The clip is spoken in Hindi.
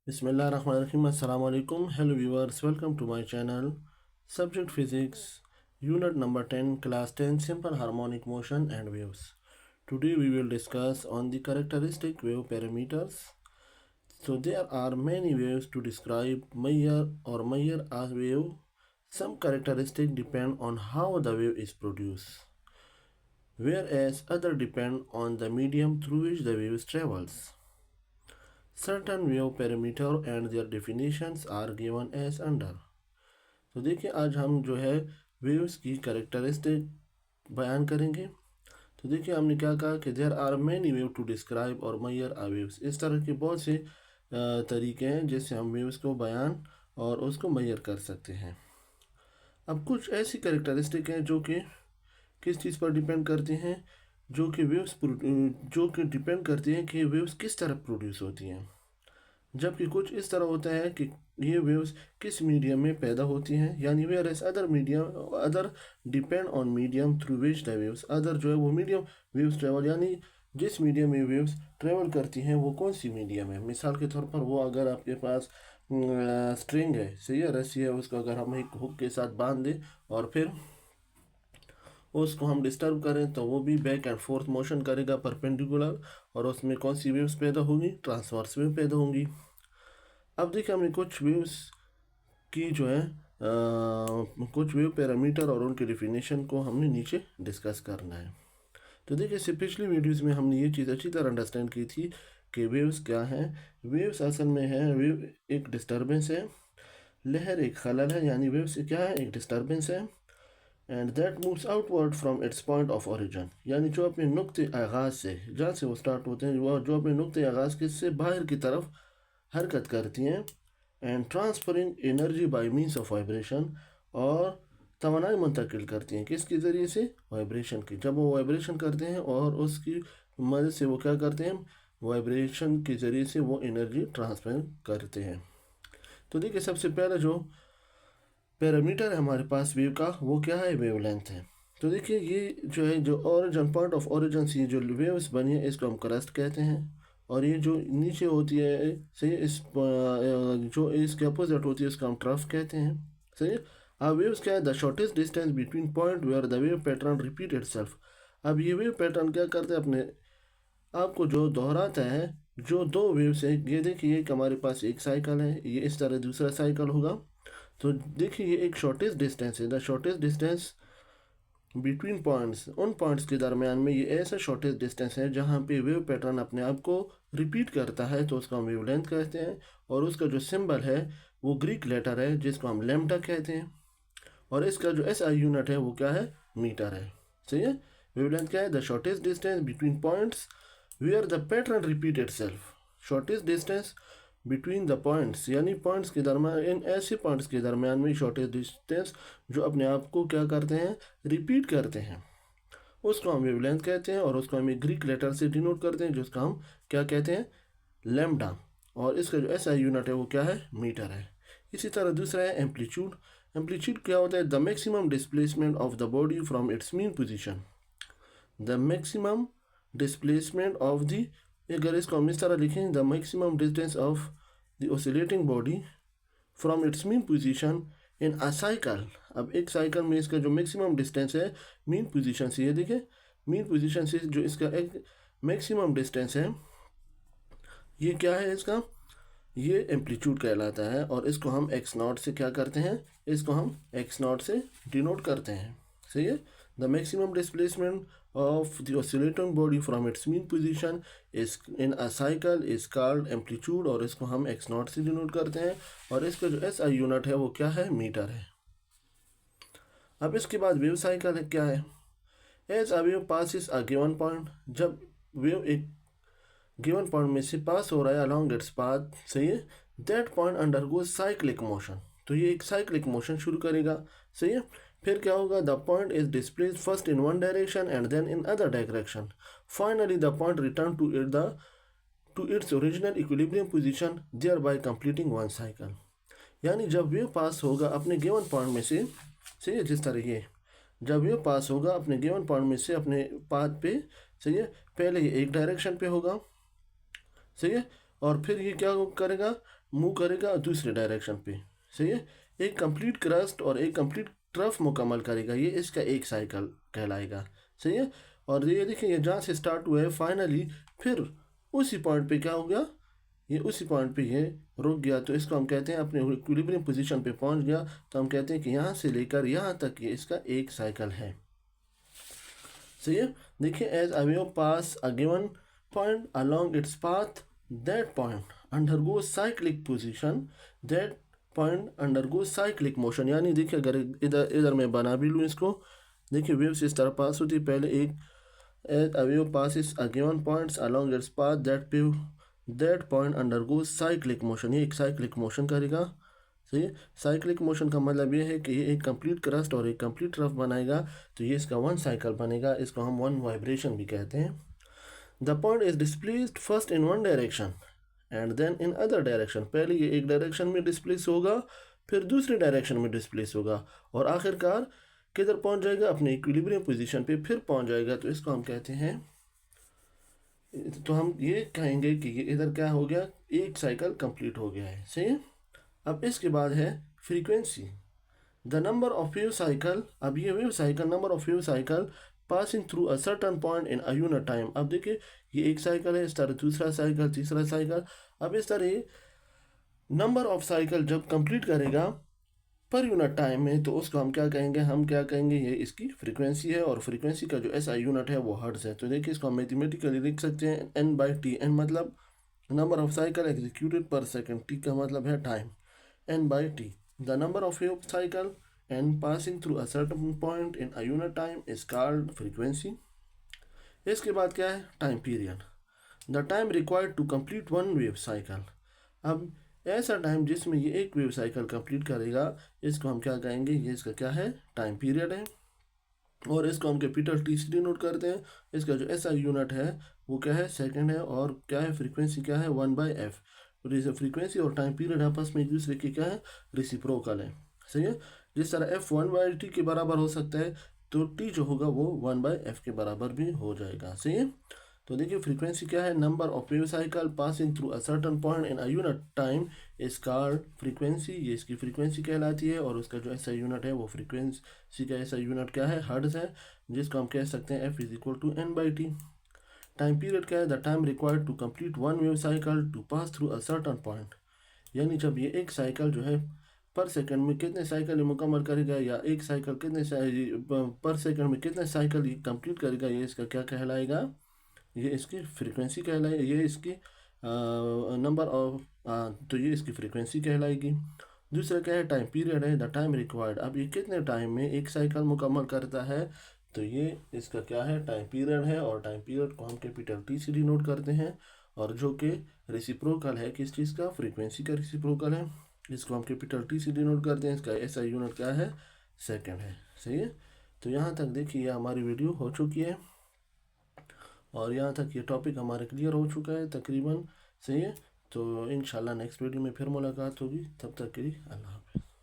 Bismillahirrahmanirrahim. Assalamu alaikum. Hello viewers, welcome to my channel. Subject Physics, Unit number 10, Class 10, Simple Harmonic Motion and Waves. Today we will discuss on the characteristic wave parameters. So there are many waves to describe Mayer or Mayer as wave. Some characteristics depend on how the wave is produced, whereas others depend on the medium through which the wave travels. Certain wave parameter and their definitions are given as under. तो देखिए आज हम जो है वेव्स की कैरेक्टरिस्टिक बयान करेंगे। तो देखिए हमने क्या कहा कि there are many wave to describe और मेजर आ वेव्स। इस तरह के बहुत से तरीके हैं जिससे हम वेव्स को बयान और उसको मेजर कर सकते हैं। अब कुछ ऐसी कैरेक्टरिस्टिक हैं जो कि किस चीज़ पर डिपेंड करती हैं, जो कि डिपेंड करती हैं कि वेव्स किस तरह प्रोड्यूस होती हैं, जबकि कुछ इस तरह होता है कि ये वेव्स किस मीडियम में पैदा होती हैं, यानी whereas other depend on medium through which the waves. Other जो है वो मीडियम वेव्स ट्रेवल, यानी जिस मीडियम में वेव्स ट्रेवल करती हैं वो कौन सी मीडियम है। मिसाल के तौर पर वो अगर आपके पास स्ट्रिंग है, सही है, रस्सी है, उसको अगर हम एक हुक के साथ बांध दें और फिर उसको हम डिस्टर्ब करें तो वो भी बैक एंड फोर्थ मोशन करेगा परपेंडिकुलर, और उसमें कौन सी वेव्स पैदा होंगी, ट्रांसवर्स वेव पैदा होंगी। अब देखिए हमने कुछ वेव्स की जो है कुछ वेव पैरामीटर और उनके डिफिनेशन को हमने नीचे डिस्कस करना है। तो देखिए इससे पिछली वीडियोस में हमने ये चीज़ अच्छी तरह अंडरस्टैंड की थी कि वेव्स क्या हैं। वेव्स असल में है, वेव एक डिस्टर्बेंस है, लहर एक खलल है, यानी वेव्स क्या है, एक डिस्टर्बेंस है। And that moves outward from its point of origin, यानी जो अपने नुक्ते आगाज़ से, जहाँ से वो स्टार्ट होते हैं, वो जो अपने नुक्ते आगाज़ के से बाहर की तरफ हरकत करती हैं। And transferring energy by means of vibration, और तवानाई मुंतकिल करती हैं किसके ज़रिए से, वाइब्रेशन की। जब वो वाइब्रेशन करते हैं और उसकी मदद से वो क्या करते हैं, वाइब्रेशन के ज़रिए से वो एनर्जी ट्रांसफर करते हैं। तो देखिए सबसे पहला जो पैरामीटर है हमारे पास वेव का, वो क्या है, वेवलेंथ है। तो देखिए ये जो है, जो ओरिजिन पॉइंट ऑफ ओरिजिन से जो वेव्स बनी है इसको हम क्रस्ट कहते हैं, और ये जो नीचे होती है, सही, इस जो इसके अपोजिट होती है उसको हम ट्रफ कहते हैं, सही है। अब वेव्स क्या है, the shortest distance between point where the wave pattern repeat itself. अब ये वेव पैटर्न क्या करते हैं, अपने आपको जो दोहराता है। जो दो वेव्स है, ये देखिए एक हमारे पास एक साइकिल है, ये इस तरह दूसरा साइकिल होगा। तो देखिए ये एक शॉर्टेस्ट डिस्टेंस है, the shortest distance between points, उन पॉइंट्स के दरमियान में ये ऐसा शॉर्टेस्ट डिस्टेंस है जहाँ पे वेव पैटर्न अपने आप को रिपीट करता है, तो उसका हम वेवलेंथ कहते हैं। और उसका जो सिंबल है वो ग्रीक लेटर है जिसको हम लैम्डा कहते हैं, और इसका जो एस आई यूनिट है वो क्या है, मीटर है, सही है। वेवलेंथ क्या है, the shortest distance between points where the pattern repeat itself. Shortest distance between the points, यानी पॉइंट्स के दरमियान, इन ऐसे पॉइंट्स के दरमियान में शॉर्टेस्ट डिस्टेंस जो अपने आप को क्या करते हैं, रिपीट करते हैं, उसको हम वेवलेंथ कहते हैं। और उसको हम एक ग्रीक लेटर से डिनोट करते हैं जिसका हम क्या कहते हैं, लैम्डा। और इसका जो एस आई यूनिट है वो क्या है, मीटर है। इसी तरह दूसरा है एम्पलीट्यूड। एम्पलीट्यूड क्या होता है, the maximum displacement of the body from its mean position. The maximum displacement of the, अगर इसको हम इस तरह लिखें, the maximum distance of the oscillating body from its mean position in a cycle. अब एक साइकिल में इसका जो मैक्सिमम डिस्टेंस है मीन पोजीशन से, ये देखें मीन पोजीशन से जो इसका एक मैक्सिमम डिस्टेंस है, ये क्या है इसका, ये एम्पलीट्यूड कहलाता है। और इसको हम एक्स नॉट से क्या करते हैं, इसको हम एक्स नॉट से डिनोट करते हैं, सही है। The maximum displacement of the oscillating body from its mean position is in a cycle is called amplitude, और इसको हम x नॉट से डिनोट करते हैं। और इसका जो एस आई यूनिट है वो क्या है, मीटर है। अब इसके बाद वेव साइकिल है, क्या है, as a wave passes a given point, जब वेव एक गिवन पॉइंट में से पास हो रहा है अलॉन्ग इट्स पाथ, सही है, that point undergoes cyclic motion, तो ये एक साइक्लिक मोशन शुरू करेगा, सही है। फिर क्या होगा, the point is displace first in one direction and then in other direction, finally the point return to its original equilibrium position, thereby completing one cycle. यानी जब वेव पास होगा अपने गिवन पॉइंट में से, सही है, जिस तरह ये जब वेव पास होगा अपने गिवन पॉइंट में से अपने पाथ पे, सही है, पहले ये एक डायरेक्शन पे होगा, सही है, और फिर ये क्या करेगा, मूव करेगा दूसरे डायरेक्शन पे। सही है, एक कंप्लीट क्रस्ट और एक कंप्लीट ट्रफ मुकम्मल करेगा, ये इसका एक साइकिल कहलाएगा। सही है, और ये देखिए ये जहाँ से स्टार्ट हुआ है फाइनली फिर उसी पॉइंट पे क्या हो गया, ये उसी पॉइंट पे ये रुक गया, तो इसको हम कहते हैं अपने इक्विलिब्रियम पोजीशन पे पहुंच गया, तो हम कहते हैं कि यहाँ से लेकर यहाँ तक ये इसका एक साइकिल है। सही है, देखिए as a wave pass a given point along its path that point undergo cyclic position, that point undergo cyclic motion. यानी देखिए अगर इधर इधर मैं बना भी लूँ इसको, देखिए वेव्स इस तरह पास होती है, पहले एक as a wave passes a given points along its path that point undergoes cyclic motion, ये एक साइक्लिक मोशन करेगा। सही है, साइक्लिक मोशन का मतलब ये है कि ये एक कंप्लीट क्रस्ट और एक कंप्लीट रफ बनाएगा, तो ये इसका वन साइकिल बनेगा, इसको हम वन वाइब्रेशन भी कहते हैं। The point is displaced first in one direction and then in other direction, पहले ये एक डायरेक्शन में डिस्प्लेस होगा, फिर दूसरे डायरेक्शन में डिस्प्लेस होगा, और आखिरकार किधर पहुंच जाएगा, अपने इक्विलिब्रियम पोजीशन पे फिर पहुंच जाएगा, तो इसको हम कहते हैं, तो हम ये कहेंगे कि ये इधर क्या हो गया, एक साइकिल कंप्लीट हो गया है। सही है, अब इसके बाद है frequency, the number of wave cycle. अब ये wave cycle, number of wave cycle passing through a certain point in a unit time. अब देखिए ये एक साइकिल है, इस तरह दूसरा साइकिल, तीसरा साइकिल, अब इस तरह नंबर ऑफ साइकिल जब कंप्लीट करेगा पर यूनिट टाइम में, तो उसको हम क्या कहेंगे, हम क्या कहेंगे, ये इसकी फ्रीक्वेंसी है, और फ्रीक्वेंसी का जो एसआई यूनिट है वो हर्ट्ज है। तो देखिए इसको हम मैथमेटिकली लिख सकते हैं n/t, n मतलब number of cycle executed per second, t का मतलब है time, n/t the number of wave cycle and passing through a certain point in a unit time is called frequency. इसके बाद क्या है, time period, the time required to complete one wave cycle. अब ऐसा टाइम जिसमें ये एक वेव साइकिल कंप्लीट करेगा, इसको हम क्या कहेंगे, ये इसका क्या है, टाइम पीरियड है, और इसको हम कैपिटल टी से डिनोट करते हैं। इसका जो एसआई यूनिट है वो क्या है, सेकंड है, और क्या है, फ्रीक्वेंसी क्या है, 1/f। फ्रीक्वेंसी और टाइम पीरियड आपस में एक दूसरे के क्या है, रिसिप्रोकल है। सही है, जिस तरह f 1/t के बराबर हो सकता है, तो t जो होगा वो 1/f के बराबर भी हो जाएगा। सही है, तो देखिए फ्रीक्वेंसी क्या है, number of wave cycle passing through a certain point in a unit time is called frequency, ये इसकी फ्रीक्वेंसी कहलाती है, और उसका जो ऐसा यूनिट है वो फ्रीक्वेंसी का ऐसा यूनिट क्या है, हर्ट्ज है, जिसको हम कह सकते हैं f = n/t। टाइम पीरियड क्या है, the time required to complete one wave cycle to pass through a certain point, यानी जब ये एक साइकिल जो है पर सेकंड में कितने साइकिल ये मुकम्मल करेगा, या एक साइकिल कितने पर सेकंड में कितने साइकिल ये कंप्लीट करेगा, ये इसका क्या कहलाएगा, ये इसकी फ्रीक्वेंसी कहलाए, ये इसकी नंबर ऑफ, तो ये इसकी फ्रीक्वेंसी कहलाएगी। दूसरा क्या है, टाइम पीरियड है, द टाइम रिक्वायर्ड, अब ये कितने टाइम में एक साइकिल मुकम्मल करता है, तो ये इसका क्या है, टाइम पीरियड है, और टाइम पीरियड को हम कैपिटल टी से डिनोट करते हैं, और जो कि रेसिप्रोकल है किस चीज़ का, फ्रीक्वेंसी का रेसिप्रोकल है, इसको हम कैपिटल टी से डिनोट करते हैं, इसका ऐसा यूनिट क्या है, सेकंड है। सही है, तो यहाँ तक देखिए हमारी वीडियो हो चुकी है, और यहाँ तक ये टॉपिक हमारा क्लियर हो चुका है तकरीबन। सही है, तो इंशाल्लाह नेक्स्ट वीडियो में फिर मुलाकात होगी, तब तक के लिए अल्लाह हाफ़िज़।